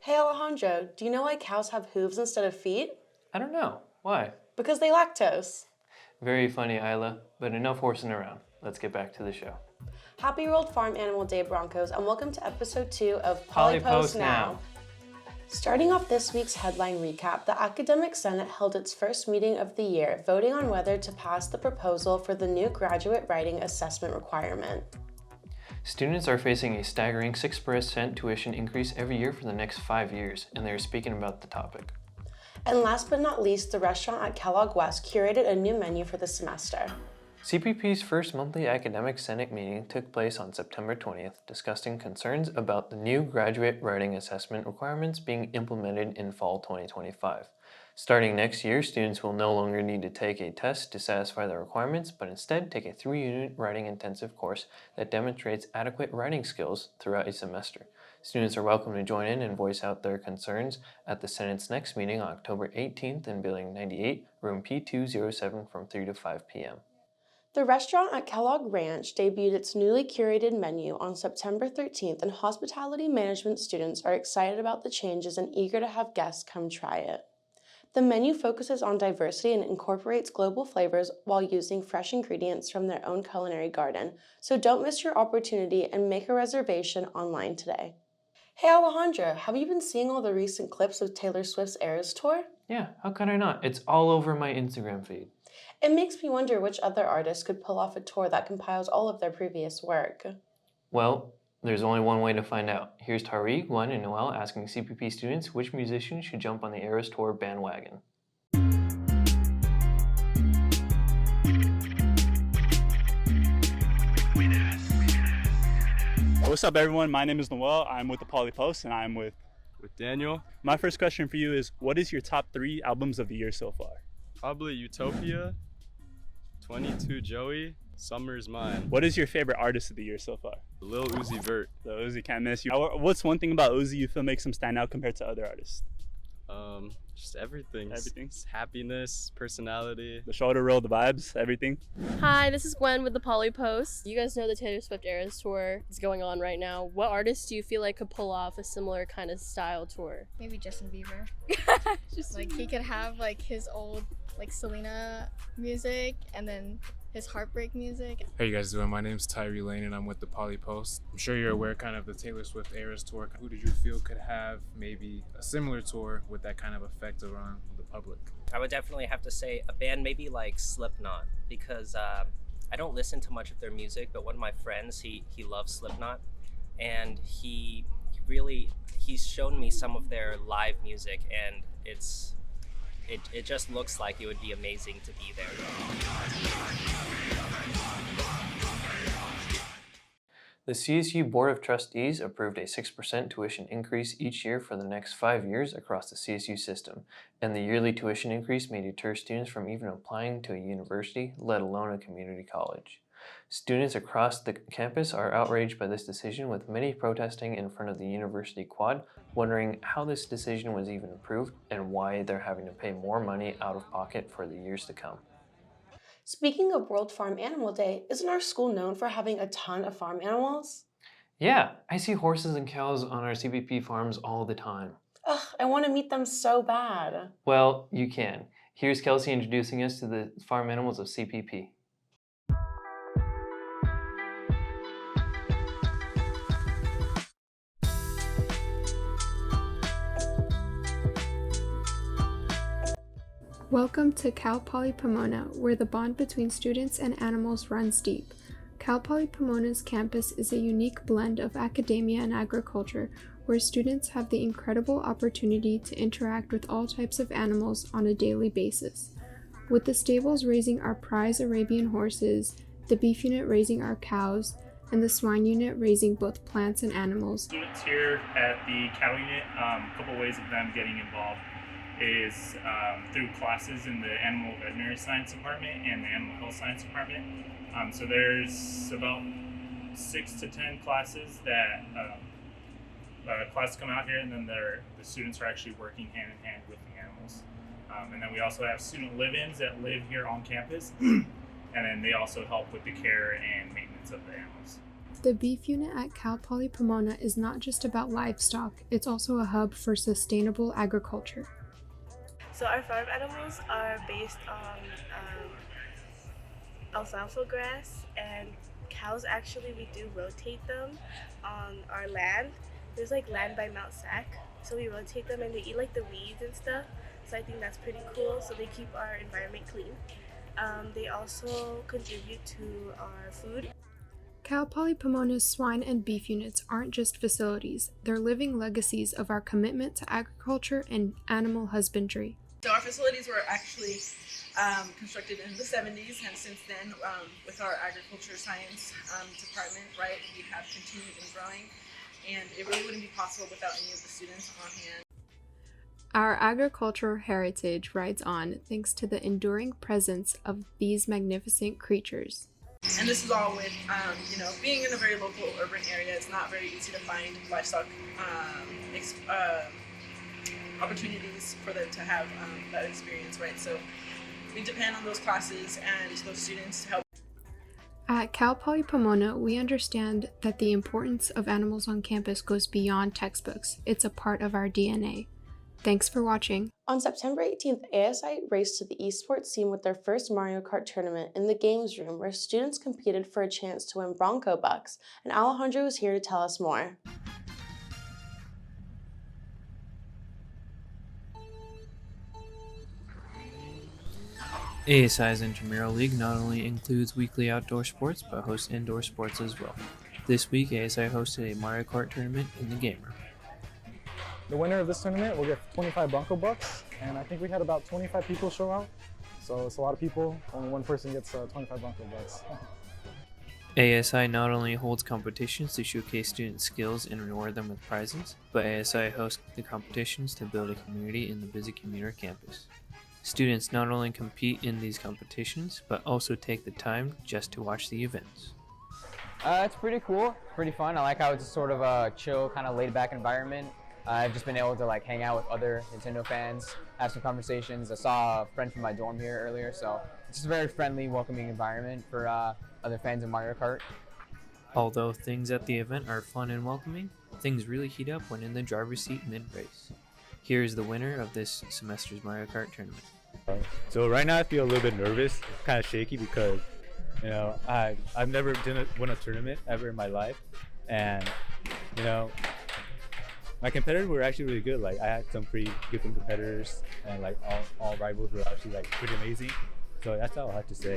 Hey Alejandro, do you know why cows have hooves instead of feet? I don't know. Why? Because they lactose. Very funny, Isla, but enough horsing around. Let's get back to the show. Happy World Farm Animal Day, Broncos, and welcome to episode 2 of Polypost Now. Starting off this week's headline recap, the Academic Senate held its first meeting of the year, voting on whether to pass the proposal for the new graduate writing assessment requirement. Students are facing a staggering 6% tuition increase every year for the next 5 years, and they are speaking about the topic. And last but not least, the restaurant at Kellogg West curated a new menu for the semester. CPP's first monthly Academic Senate meeting took place on September 20th, discussing concerns about the new graduate writing assessment requirements being implemented in fall 2025. Starting next year, students will no longer need to take a test to satisfy the requirements, but instead take a 3-unit writing intensive course that demonstrates adequate writing skills throughout a semester. Students are welcome to join in and voice out their concerns at the Senate's next meeting on October 18th in Building 98, room P207 from 3 to 5 p.m. The restaurant at Kellogg Ranch debuted its newly curated menu on September 13th, and hospitality management students are excited about the changes and eager to have guests come try it. The menu focuses on diversity and incorporates global flavors while using fresh ingredients from their own culinary garden, so don't miss your opportunity and make a reservation online today. Hey Alejandro, have you been seeing all the recent clips of Taylor Swift's Eras Tour? Yeah, how could I not? It's all over my Instagram feed. It makes me wonder which other artists could pull off a tour that compiles all of their previous work. Well, there's only one way to find out. Here's Tyrie, Gwen, and Noel asking CPP students which musician should jump on the Eras Tour bandwagon. What's up, everyone? My name is Noel. I'm with the Polypost, and I'm with Daniel. My first question for you is, what is your top 3 albums of the year so far? Probably Utopia, 22 Joey, Summer's Mine. What is your favorite artist of the year so far? Lil Uzi Vert. The Uzi can't miss you. What's one thing about Uzi you feel makes him stand out compared to other artists? Just everything. Everything? Happiness, personality. The shoulder roll, the vibes, everything? Hi, this is Gwen with the Polypost. You guys know the Taylor Swift Eras Tour is going on right now. What artists do you feel like could pull off a similar kind of style tour? Maybe Justin Bieber. Like he could have like his old like Selena music and then his heartbreak music. How you guys doing? My name's Tyrie Lane and I'm with the Polypost. I'm sure you're aware kind of the Taylor Swift Eras Tour. Who did you feel could have maybe a similar tour with that kind of effect around the public? I would definitely have to say a band maybe like Slipknot, because I don't listen to much of their music, but one of my friends, he loves Slipknot, and he's shown me some of their live music, and it just looks like it would be amazing to be there. The CSU Board of Trustees approved a 6% tuition increase each year for the next 5 years across the CSU system, and the yearly tuition increase may deter students from even applying to a university, let alone a community college. Students across the campus are outraged by this decision, with many protesting in front of the university quad, wondering how this decision was even approved and why they're having to pay more money out of pocket for the years to come. Speaking of World Farm Animal Day, isn't our school known for having a ton of farm animals? Yeah, I see horses and cows on our CPP farms all the time. Ugh, I want to meet them so bad. Well, you can. Here's Kelsey introducing us to the farm animals of CPP. Welcome to Cal Poly Pomona, where the bond between students and animals runs deep. Cal Poly Pomona's campus is a unique blend of academia and agriculture, where students have the incredible opportunity to interact with all types of animals on a daily basis. With the stables raising our prize Arabian horses, the beef unit raising our cows, and the swine unit raising both plants and animals. Students here at the cattle unit, a couple ways of them getting involved is through classes in the Animal Veterinary Science Department and the Animal Health Science Department. So there's about 6 to 10 classes that classes come out here, and then the students are actually working hand in hand with the animals. And then we also have student live-ins that live here on campus, and then they also help with the care and maintenance of the animals. The beef unit at Cal Poly Pomona is not just about livestock, it's also a hub for sustainable agriculture. So our farm animals are based on alfalfa grass, and cows, actually we do rotate them on our land. There's like land by Mount Sac, so we rotate them and they eat like the weeds and stuff. So I think that's pretty cool. So they keep our environment clean. They also contribute to our food. Cal Poly Pomona's swine and beef units aren't just facilities, they're living legacies of our commitment to agriculture and animal husbandry. So our facilities were actually constructed in the 70s, and since then, with our agriculture science department, right, we have continued and growing, and it really wouldn't be possible without any of the students on hand. Our agricultural heritage rides on thanks to the enduring presence of these magnificent creatures. And this is all with, being in a very local urban area, it's not very easy to find livestock opportunities for them to have that experience, right? So we depend on those classes and those students to help. At Cal Poly Pomona, we understand that the importance of animals on campus goes beyond textbooks. It's a part of our DNA. Thanks for watching. On September 18th, ASI raced to the esports scene with their first Mario Kart tournament in the games room, where students competed for a chance to win Bronco bucks, and Alejandro is here to tell us more. ASI's Intramural League not only includes weekly outdoor sports, but hosts indoor sports as well. This week, ASI hosted a Mario Kart tournament in the game room. The winner of this tournament will get 25 Bronco bucks, and I think we had about 25 people show out. So it's a lot of people, only one person gets 25 Bronco bucks. ASI not only holds competitions to showcase student skills and reward them with prizes, but ASI hosts the competitions to build a community in the busy commuter campus. Students not only compete in these competitions, but also take the time just to watch the events. It's pretty cool, pretty fun. I like how it's sort of a chill, kind of laid-back environment. I've just been able to hang out with other Nintendo fans, have some conversations. I saw a friend from my dorm here earlier, so it's just a very friendly, welcoming environment for other fans of Mario Kart. Although things at the event are fun and welcoming, things really heat up when in the driver's seat mid-race. Here is the winner of this semester's Mario Kart tournament. So right now I feel a little bit nervous, kind of shaky, because I've never won a tournament ever in my life, and my competitors were actually really good. I had some pretty good competitors, and all rivals were actually pretty amazing. So that's all I have to say.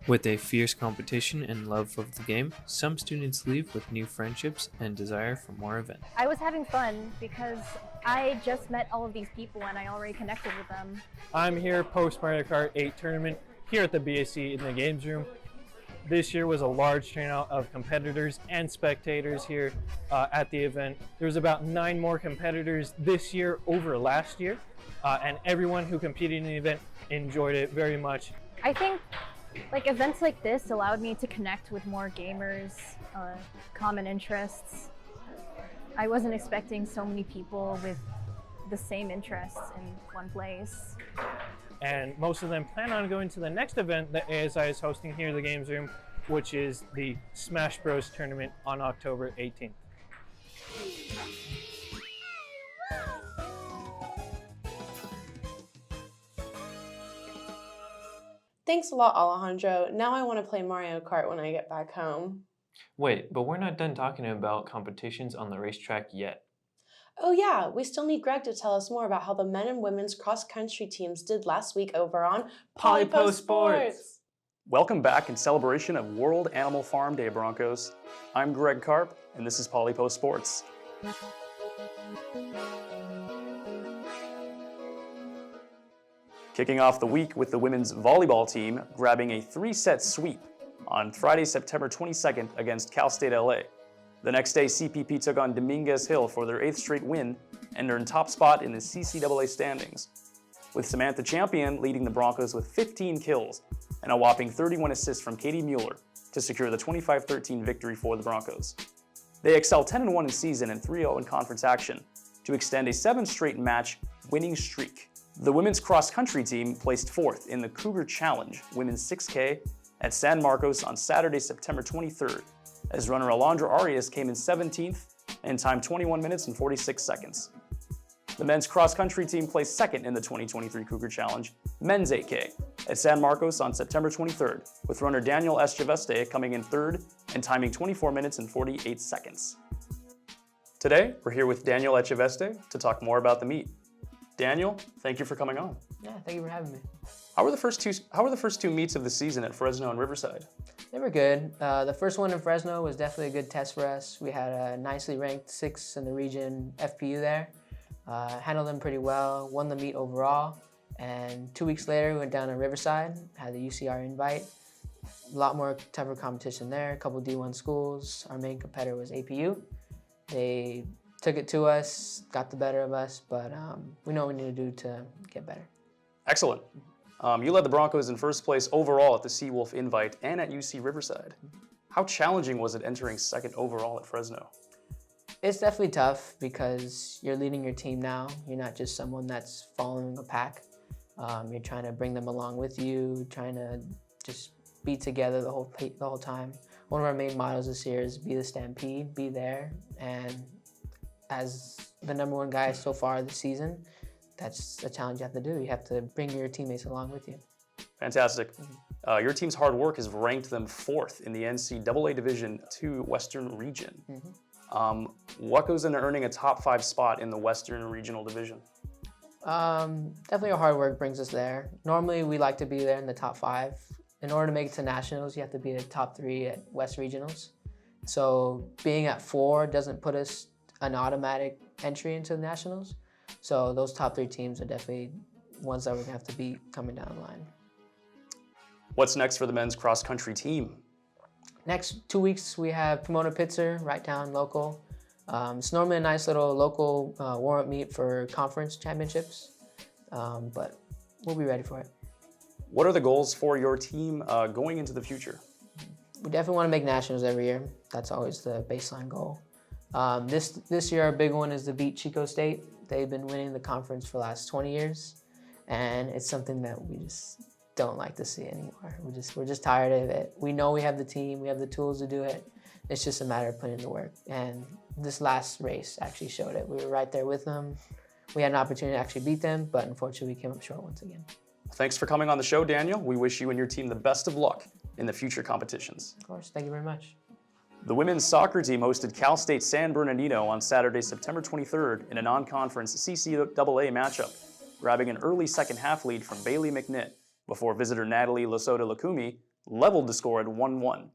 With a fierce competition and love of the game, some students leave with new friendships and desire for more events. I was having fun because I just met all of these people and I already connected with them. I'm here post Mario Kart 8 tournament here at the BAC in the games room. This year was a large turnout of competitors and spectators here at the event. There was about 9 more competitors this year over last year, and everyone who competed in the event enjoyed it very much. I think events like this allowed me to connect with more gamers, common interests. I wasn't expecting so many people with the same interests in one place. And most of them plan on going to the next event that ASI is hosting here in the games room, which is the Smash Bros tournament on October 18th. Thanks a lot, Alejandro. Now I want to play Mario Kart when I get back home. Wait, but we're not done talking about competitions on the racetrack yet. Oh yeah, we still need Greg to tell us more about how the men and women's cross-country teams did last week over on Polypo Sports. Welcome back in celebration of World Animal Farm Day, Broncos. I'm Greg Karp, and this is Polypo Sports. Kicking off the week with the women's volleyball team grabbing a 3-set sweep on Friday, September 22nd against Cal State LA. The next day, CPP took on Dominguez Hill for their 8th straight win and earned top spot in the CCAA standings, with Samantha Champion leading the Broncos with 15 kills and a whopping 31 assists from Katie Mueller to secure the 25-13 victory for the Broncos. They excel 10-1 in season and 3-0 in conference action to extend a 7th straight match winning streak. The women's cross-country team placed 4th in the Cougar Challenge Women's 6K at San Marcos on Saturday, September 23rd, as runner Alondra Arias came in 17th in time 21 minutes and 46 seconds. The men's cross-country team placed second in the 2023 Cougar Challenge men's 8K at San Marcos on September 23rd, with runner Daniel Echeveste coming in third and timing 24 minutes and 48 seconds. Today, we're here with Daniel Echeveste to talk more about the meet. Daniel, thank you for coming on. Yeah, thank you for having me. How were the first two meets of the season at Fresno and Riverside? They were good. The first one in Fresno was definitely a good test for us. We had a nicely ranked 6th in the region FPU there. Handled them pretty well, won the meet overall, and 2 weeks later we went down to Riverside, had the UCR invite. A lot more tougher competition there, a couple D1 schools. Our main competitor was APU. They took it to us, got the better of us, but we know what we need to do to get better. Excellent. You led the Broncos in first place overall at the Seawolf invite and at UC Riverside. How challenging was it entering second overall at Fresno? It's definitely tough because you're leading your team now. You're not just someone that's following a pack. You're trying to bring them along with you, trying to just be together the whole time. One of our main mottos this year is be the stampede, be there. And as the #1 guy so far this season, that's a challenge you have to do. You have to bring your teammates along with you. Fantastic. Your team's hard work has ranked them 4th in the NCAA Division II Western Region. What goes into earning a top 5 spot in the Western Regional Division? Definitely our hard work brings us there. Normally we like to be there in the top 5. In order to make it to nationals, you have to be the top 3 at West Regionals. So being at 4 doesn't put us an automatic entry into the nationals. So those top 3 teams are definitely ones that we're gonna have to beat coming down the line. What's next for the men's cross-country team? Next 2 weeks, we have Pomona Pitzer, right down local. It's normally a nice little local warm-up meet for conference championships, but we'll be ready for it. What are the goals for your team going into the future? We definitely want to make nationals every year. That's always the baseline goal. This year, our big one is to beat Chico State. They've been winning the conference for the last 20 years, and it's something that we just don't like to see anymore. We're just tired of it. We know we have the team, we have the tools to do it. It's just a matter of putting in the work. And this last race actually showed it. We were right there with them. We had an opportunity to actually beat them, but unfortunately we came up short once again. Thanks for coming on the show, Daniel. We wish you and your team the best of luck in the future competitions. Of course, thank you very much. The women's soccer team hosted Cal State San Bernardino on Saturday, September 23rd in a non-conference CCAA matchup, grabbing an early second half lead from Bailey McNitt before visitor Natalie Losoda Lukumi leveled the score at 1-1.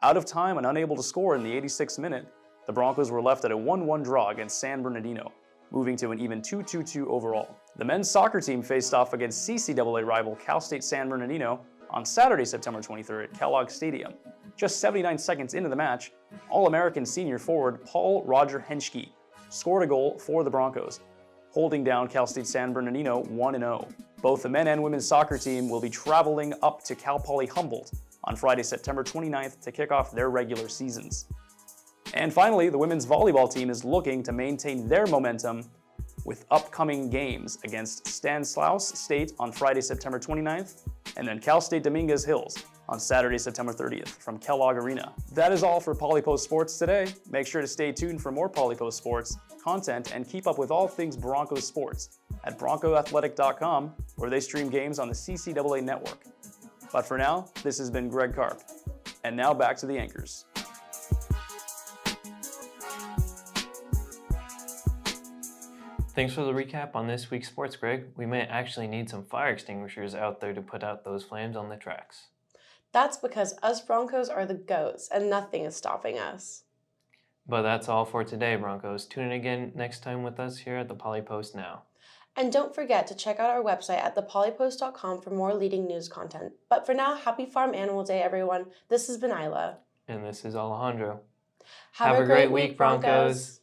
Out of time and unable to score in the 86th minute, the Broncos were left at a 1-1 draw against San Bernardino, moving to an even 2-2-2 overall. The men's soccer team faced off against CCAA rival Cal State San Bernardino on Saturday, September 23rd at Kellogg Stadium. Just 79 seconds into the match, All-American senior forward Paul Roger Henschke scored a goal for the Broncos, holding down Cal State San Bernardino 1-0. Both the men and women's soccer team will be traveling up to Cal Poly Humboldt on Friday, September 29th to kick off their regular seasons. And finally, the women's volleyball team is looking to maintain their momentum with upcoming games against Stanislaus State on Friday, September 29th, and then Cal State Dominguez Hills on Saturday, September 30th from Kellogg Arena. That is all for Polypost Sports today. Make sure to stay tuned for more Polypost Sports content and keep up with all things Broncos sports at broncoathletic.com, where they stream games on the CCAA network. But for now, this has been Greg Karp. And now back to the anchors. Thanks for the recap on this week's sports, Greg. We may actually need some fire extinguishers out there to put out those flames on the tracks. That's because us Broncos are the GOATs and nothing is stopping us. But that's all for today, Broncos. Tune in again next time with us here at the Polypost Now. And don't forget to check out our website at thepolypost.com for more leading news content. But for now, happy Farm Animal Day, everyone. This has been Isla. And this is Alejandro. Have a great week, Broncos.